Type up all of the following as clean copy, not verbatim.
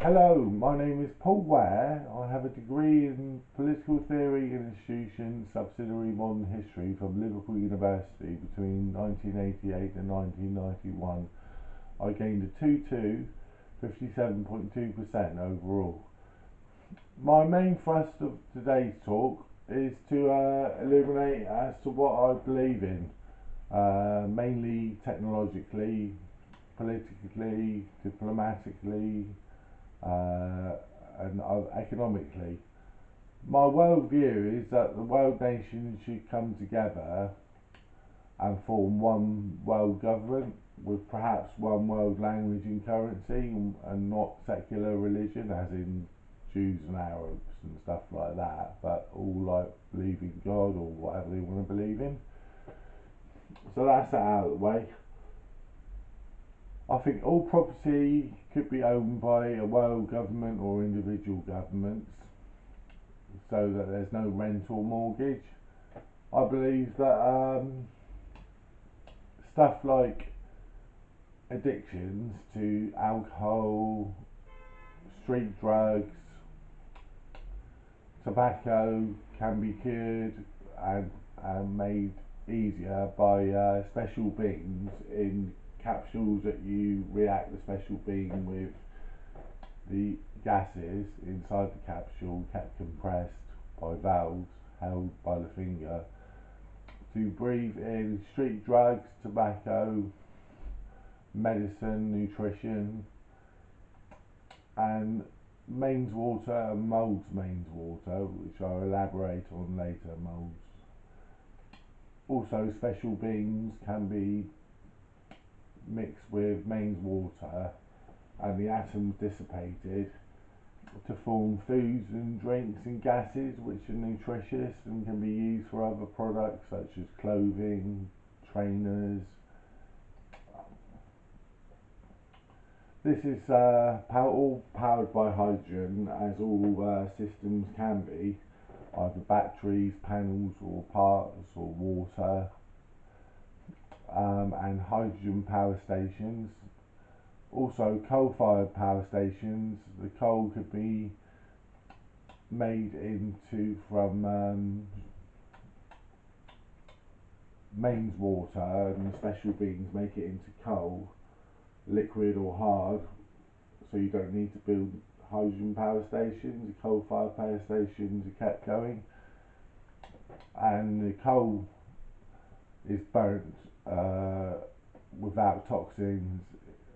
Hello, my name is Paul Ware. I have a degree in Political Theory and Institutions Subsidiary Modern History from Liverpool University between 1988 and 1991. I gained a 2-2, 57.2% overall. My main thrust of today's talk is to illuminate as to what I believe in, mainly technologically, politically, diplomatically, uh, and economically. My world view is that the world nations should come together and form one world government with perhaps one world language and currency, and not secular religion, as in Jews and Arabs and stuff like that, but all like believe in God or whatever they want to believe in. So that's that out of the way. I think all property could be owned by a world government or individual governments, so that there's no rent or mortgage. I believe that stuff like addictions to alcohol, street drugs, tobacco can be cured and, made easier by special beings in capsules that you react the special being with the gases inside the capsule, kept compressed by valves held by the finger, to breathe in street drugs, tobacco, medicine, nutrition, and mains water and moulds mains water, which I'll elaborate on later. Moulds. Also, special beans can be mixed with mains water and the atoms dissipated to form foods and drinks and gases which are nutritious and can be used for other products such as clothing, trainers. This is all powered by hydrogen, as all systems can be, either batteries, panels or parts or water, and hydrogen power stations. Also coal-fired power stations. The coal could be made into from mains water, and the special beings make it into coal, liquid or hard, so you don't need to build hydrogen power stations. The coal-fired power stations are kept going, and the coal is burnt without toxins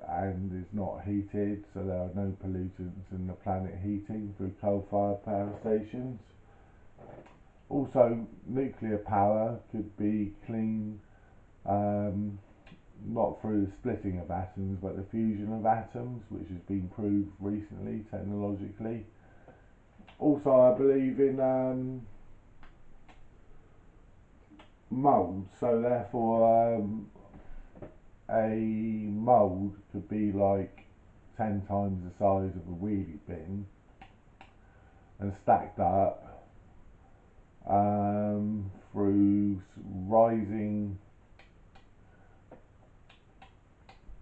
and is not heated, so there are no pollutants in the planet heating through coal-fired power stations. Also, nuclear power could be clean, not through the splitting of atoms, but the fusion of atoms, which has been proved recently technologically. Also, I believe in moulds, so therefore a mould could be like 10 times the size of a wheelie bin and stacked up through rising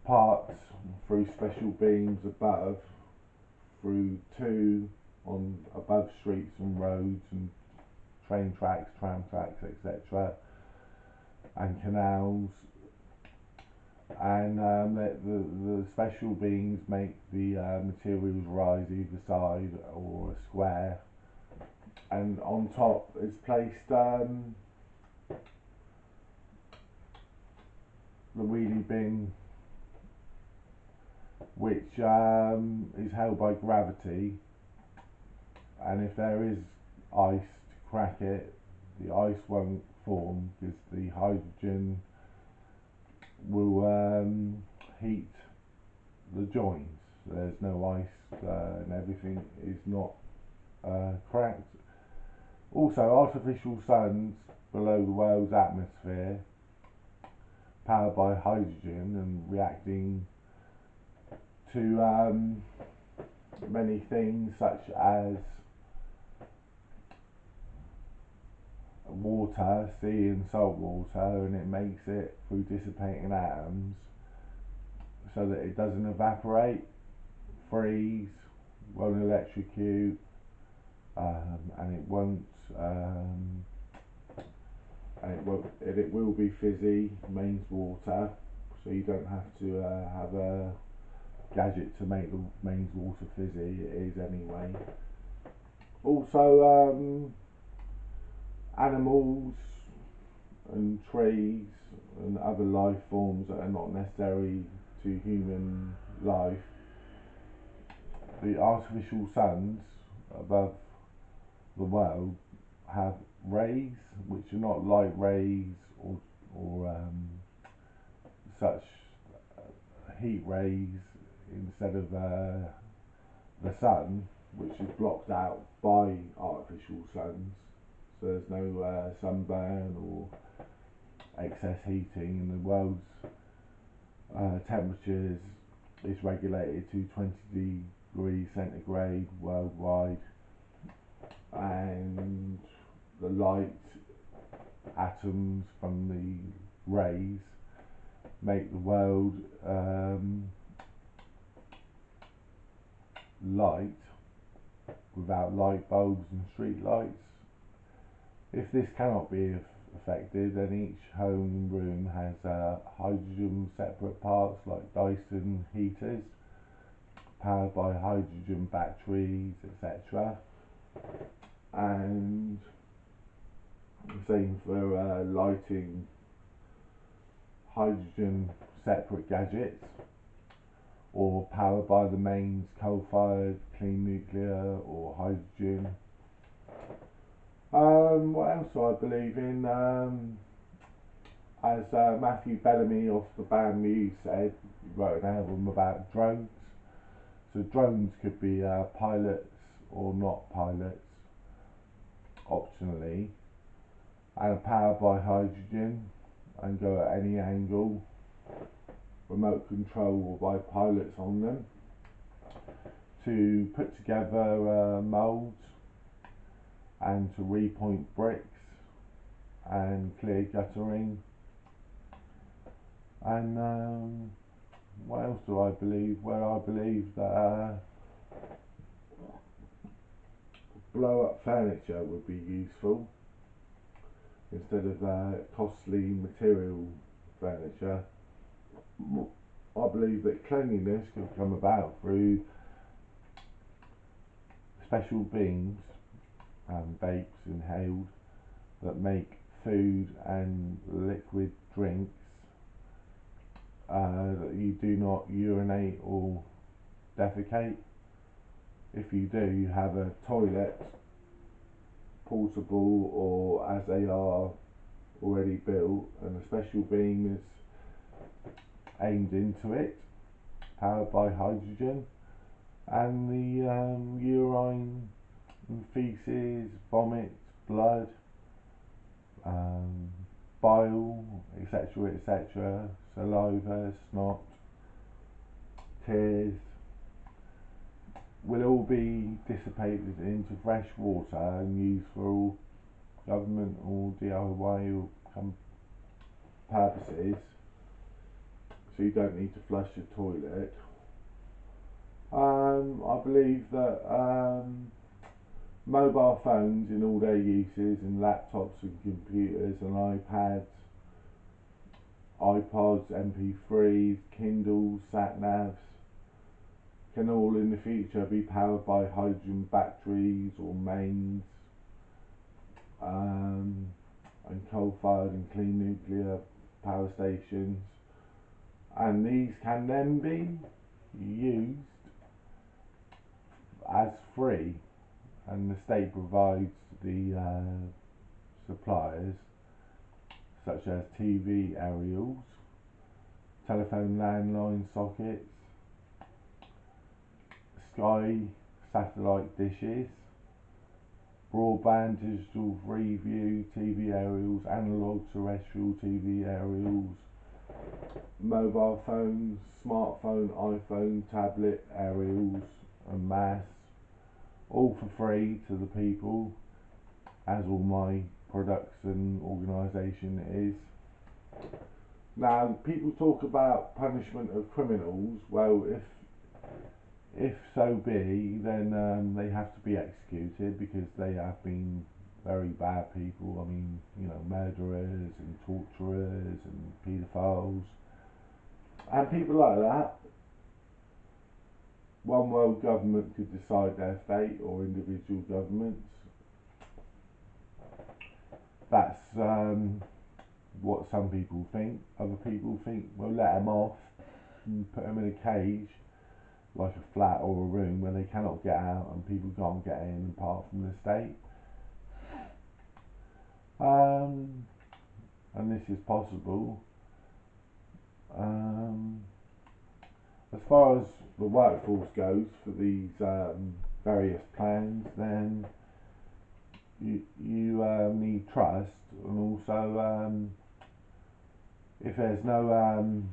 parts, through special beams above, through two on above streets and roads and train tracks, tram tracks, etc., and canals. And the special beings make the materials rise either side or a square, and on top is placed the wheelie bin, which is held by gravity, and if there is ice to crack it, the ice won't form because the hydrogen will heat the joints. There's no ice, and everything is not cracked. Also, artificial suns below the world's atmosphere, powered by hydrogen and reacting to many things such as water, sea and salt water, and it makes it through dissipating atoms so that it doesn't evaporate, freeze, won't electrocute, and it will be fizzy, mains water, so you don't have to have a gadget to make the mains water fizzy. It is anyway. Also, animals and trees and other life forms that are not necessary to human life, the artificial suns above the world have rays which are not light rays or such heat rays instead of the sun, which is blocked out by artificial suns. So there's no sunburn or excess heating, and the world's temperatures is regulated to 20 degrees centigrade worldwide, and the light atoms from the rays make the world light without light bulbs and street lights. If this cannot be affected, then each home room has hydrogen separate parts like Dyson heaters powered by hydrogen batteries, etc. And the same for lighting hydrogen separate gadgets, or powered by the mains coal-fired, clean nuclear or hydrogen. What else do I believe in? As Matthew Bellamy of the band Muse said, he wrote an album about drones. So drones could be pilots or not pilots, optionally, and are powered by hydrogen and go at any angle, remote control or by pilots on them, to put together moulds and to repoint bricks and clear guttering. And what else do I believe? Well, I believe that blow up furniture would be useful instead of costly material furniture. I believe that cleanliness could come about through special beams, vapes inhaled, that make food and liquid drinks that you do not urinate or defecate. If you do, you have a toilet, portable or as they are already built, and a special beam is aimed into it, powered by hydrogen, and the urine and feces, vomit, blood, bile, etc., etc., saliva, snot, tears, will all be dissipated into fresh water and used for all government or DIY purposes, so you don't need to flush the toilet. I believe that mobile phones in all their uses, and laptops and computers and iPads, iPods, MP3s, Kindles, sat-navs, can all in the future be powered by hydrogen batteries or mains, and coal-fired and clean nuclear power stations, and these can then be used as free, and the state provides the suppliers such as TV aerials, telephone landline sockets, Sky satellite dishes, broadband digital free view TV aerials, analog terrestrial TV aerials, mobile phones, smartphone, iPhone, tablet aerials and mass, all for free to the people, as all my products and organisation is. Now, people talk about punishment of criminals. Well, if so be, then they have to be executed because they have been very bad people. I mean, you know, murderers and torturers and paedophiles and people like that. One world government could decide their fate, or individual governments. That's what some people think. Other people think, well, let them off and put them in a cage, like a flat or a room where they cannot get out and people can't get in apart from the state. Um, and this is possible. Um, as far as the workforce goes for these various plans, then you need trust, and also if there's no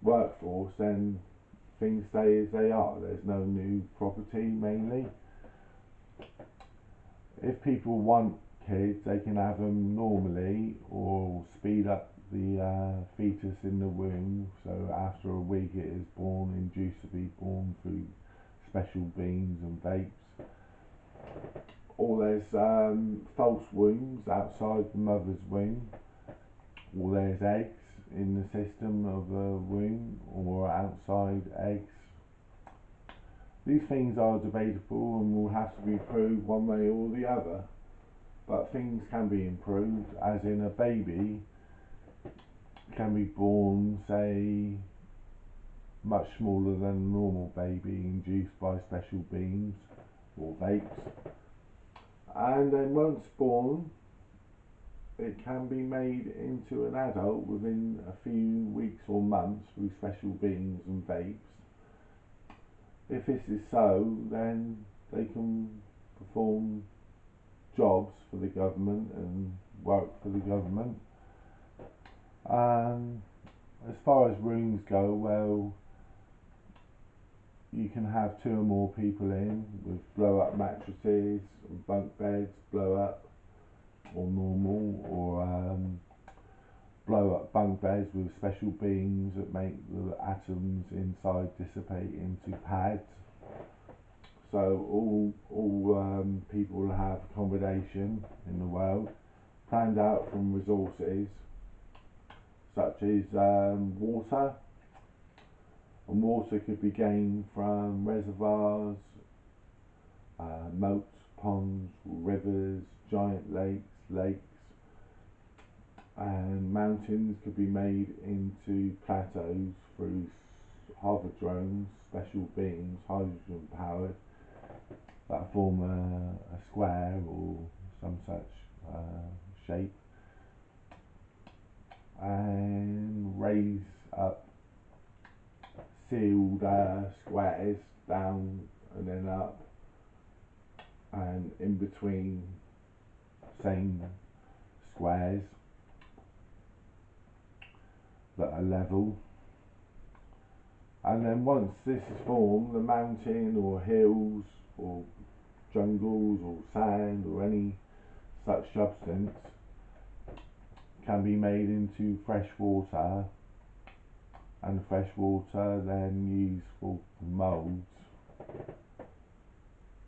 workforce, then things stay as they are. There's no new property mainly. If people want kids, they can have them normally or speed up the fetus in the womb. So after a week it is born, induced to be born through special beams and vapes. Or there's false wombs outside the mother's womb. Or there's eggs in the system of the womb or outside eggs. These things are debatable and will have to be proved one way or the other, but things can be improved, as in a baby can be born, say, much smaller than a normal baby, induced by special beams or vapes. And then once born, it can be made into an adult within a few weeks or months through special beams and vapes. If this is so, then they can perform jobs for the government and work for the government. Um, as far as rooms go, well, you can have two or more people in with blow up mattresses, bunk beds, blow up or normal, or blow up bunk beds with special beams that make the atoms inside dissipate into pads. So all people will have accommodation in the world planned out from resources such as water, and water could be gained from reservoirs, moats, ponds, rivers, giant lakes, and mountains could be made into plateaus through hover-drones, special beams, hydrogen powered, that form a square or some such shape, and raise up sealed squares down and then up, and in between same squares that are level. And then once this is formed, the mountain or hills or jungles or sand or any such substance can be made into fresh water, and fresh water then used for moulds